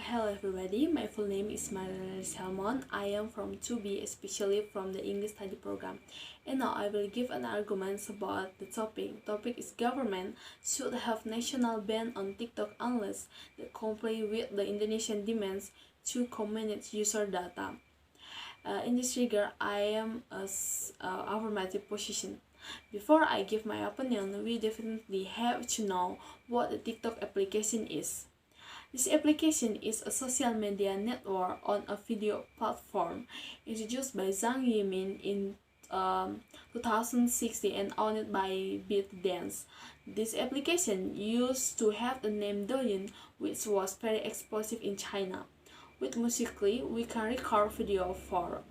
Hello everybody, my full name is R.Helmon. I am from 2B, especially from the English study program. And now I will give an argument about the topic. Topic is government should have national ban on TikTok unless they comply with the Indonesian demands to manage user data. In this regard, I am affirmative position. Before I give my opinion, we definitely have to know what the TikTok application is. This application is a social media network on a video platform introduced by Zhang Yimin in 2016 and owned by ByteDance. This application used to have the name Douyin, which was very explosive in China. With Musically, we can record video for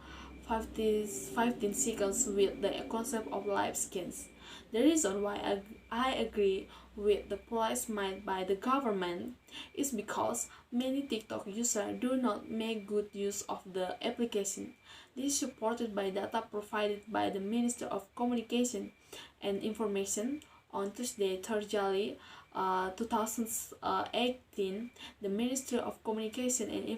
15 seconds with the concept of live skins. The reason why I agree with the policy made by the government is because many TikTok users do not make good use of the application. This is supported by data provided by the Minister of Communication and Information. On Tuesday, 3rd July 2018, the Ministry of Communication and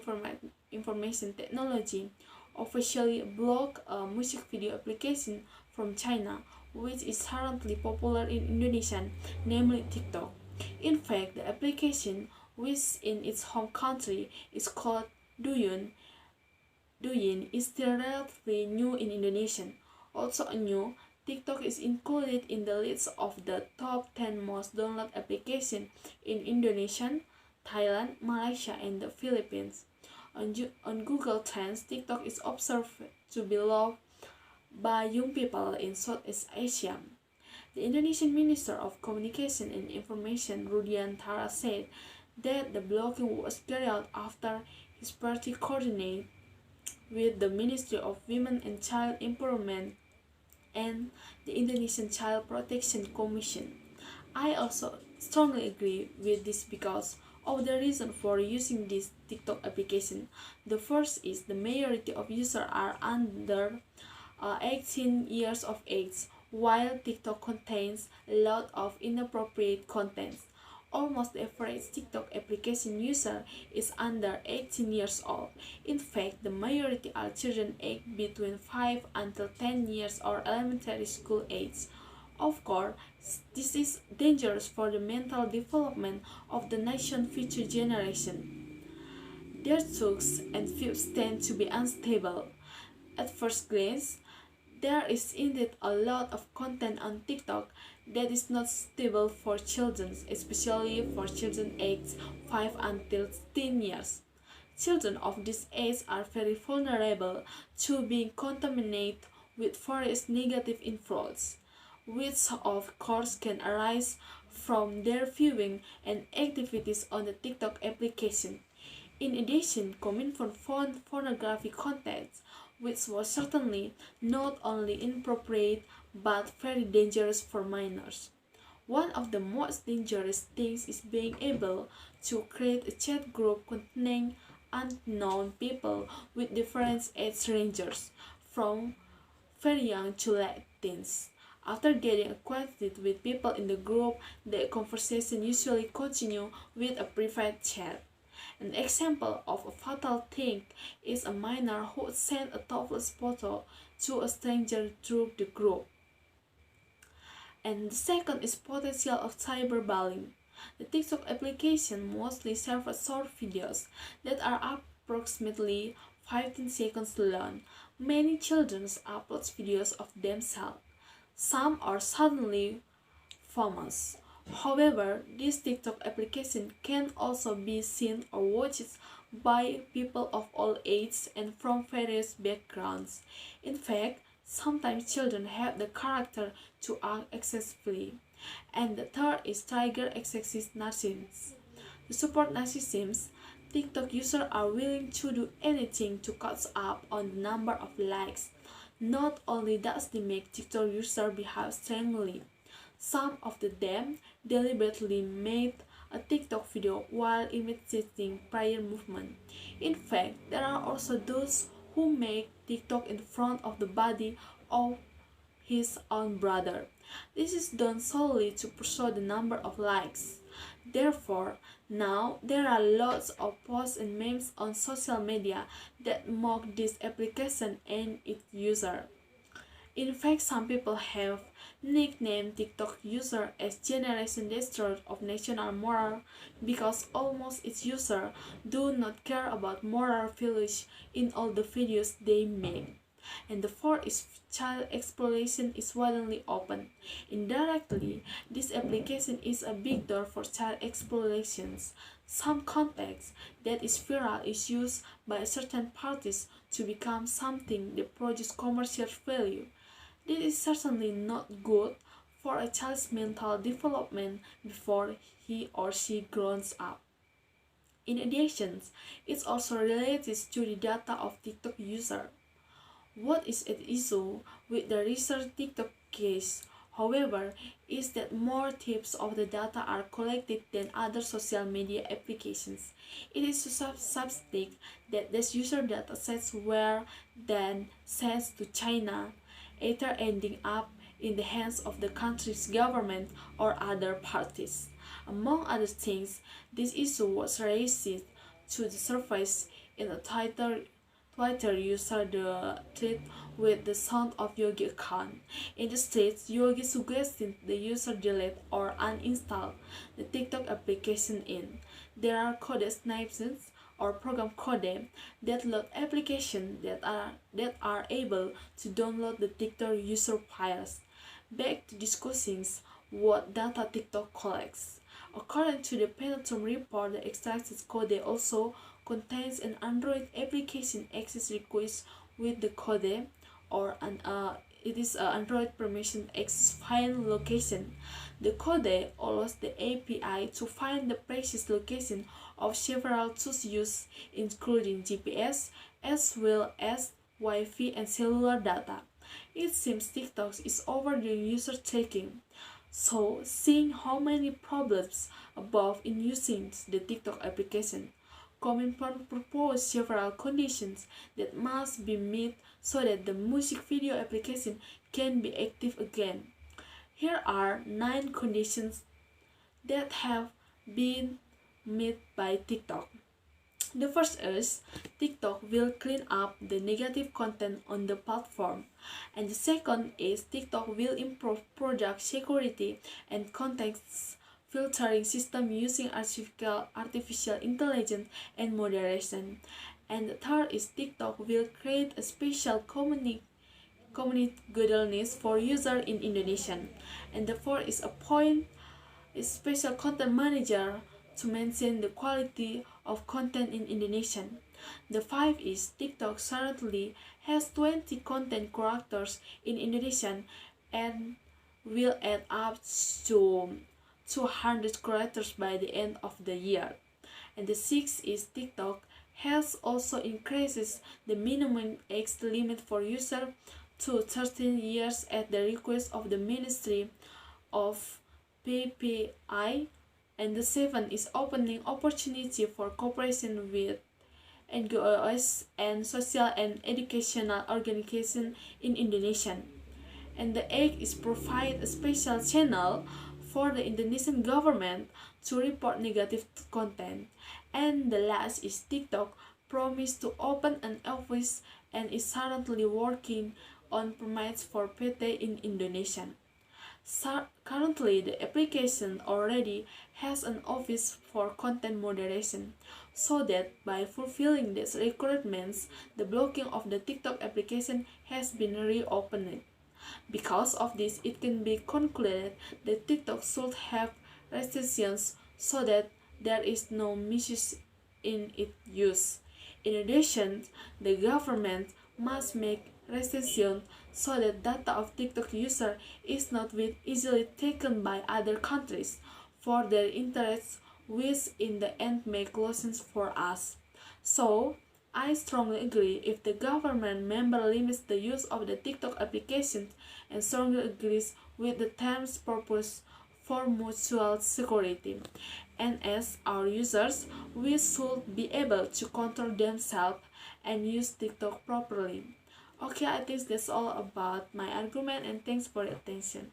Information Technology officially blocked a music video application from China, which is currently popular in Indonesia, namely TikTok. In fact, the application, which in its home country is called Douyin, is still relatively new in Indonesia. Also new, TikTok is included in the list of the top 10 most downloaded applications in Indonesia, Thailand, Malaysia, and the Philippines. On Google Trends, TikTok is observed to be loved by young people in Southeast Asia. The Indonesian Minister of Communication and Information, Rudiantara, said that the blocking was carried out after his party coordinated with the Ministry of Women and Child Empowerment and the Indonesian Child Protection Commission. I also strongly agree with this because of the reason for using this TikTok application. The first is the majority of users are under 18 years of age, while TikTok contains a lot of inappropriate content. Almost the average TikTok application user is under 18 years old. In fact, the majority are children aged between 5 until 10 years or elementary school age. Of course, this is dangerous for the mental development of the nation's future generation. Their thoughts and views tend to be unstable. At first glance, there is indeed a lot of content on TikTok that is not stable for children, especially for children aged 5 until 10 years. Children of this age are very vulnerable to being contaminated with various negative influences, which of course can arise from their viewing and activities on the TikTok application. In addition, Kominfo found pornographic content, which was certainly not only inappropriate but very dangerous for minors. One of the most dangerous things is being able to create a chat group containing unknown people with different age ranges, from very young to late teens. After getting acquainted with people in the group, the conversation usually continues with a private chat. An example of a fatal thing is a minor who sent a topless photo to a stranger through the group. And the second is potential of cyberbullying. The TikTok application mostly serves short videos that are approximately 15 seconds long. Many children upload videos of themselves. Some are suddenly famous. However, this TikTok application can also be seen or watched by people of all ages and from various backgrounds. In fact, sometimes children have the character to act excessively. And the third is trigger excessive narcissism. To support narcissism, TikTok users are willing to do anything to catch up on the number of likes. Not only does they make TikTok users behave strangely, some of them deliberately made a TikTok video while imitating prior movement. In fact, there are also those who make TikTok in front of the body of his own brother. This is done solely to pursue the number of likes. Therefore, now there are lots of posts and memes on social media that mock this application and its user. In fact, some people have nicknamed TikTok user as Generation Destroyer of National Moral because almost its users do not care about moral values in all the videos they make. And the fourth is child exploitation is widely open. Indirectly, this application is a big door for child exploitations. Some context that is viral is used by certain parties to become something that produces commercial value. This is certainly not good for a child's mental development before he or she grows up. In addition, it's also related to the data of TikTok user. What is at issue with the recent TikTok case, however, is that more tips of the data are collected than other social media applications. It is substantive that this user data sets were then sent to China, either ending up in the hands of the country's government or other parties. Among other things, this issue was raised to the surface in a Twitter user the tweet with the sound of Yogi account. In the states, Yogi suggested the user delete or uninstall the TikTok application in. There are code snipes or program code that load applications that are able to download the TikTok user files. Back to discussing what data TikTok collects. According to the Midterm report, the extracted code also contains an Android application access request with the code or it is an Android permission access file location. The code allows the API to find the precise location of several tools used, including GPS as well as Wi-Fi and cellular data. It seems TikTok is overdoing user tracking. So, seeing how many problems above in using the TikTok application, Comintern proposed several conditions that must be met so that the music video application can be active again. Here are 9 conditions that have been met by TikTok. The first is TikTok will clean up the negative content on the platform. And the second is TikTok will improve product security and context filtering system using artificial intelligence and moderation. And the third is TikTok will create a special community guidelines for users in Indonesian. And the fourth is appoint a special content manager to maintain the quality of content in Indonesian. The fifth is TikTok currently has 20 content creators in Indonesian and will add up to 200 creators by the end of the year. And the sixth is TikTok has also increases the minimum age limit for users to 13 years at the request of the Ministry of PPI. And the seventh is opening opportunity for cooperation with NGOs and social and educational organizations in Indonesia. And the eighth is provide a special channel for the Indonesian government to report negative content. And the last is TikTok promised to open an office and is currently working on permits for PT in Indonesia. Currently, the application already has an office for content moderation, so that by fulfilling these requirements, the blocking of the TikTok application has been reopened. Because of this, it can be concluded that TikTok should have restrictions so that there is no misuse in its use. In addition, the government must make restrictions so that data of TikTok user is not easily taken by other countries for their interests, which in the end make losses for us. So, I strongly agree if the government member limits the use of the TikTok application and strongly agrees with the terms purpose for mutual security. And as our users, we should be able to control themselves and use TikTok properly. Okay, I think that's all about my argument and thanks for your attention.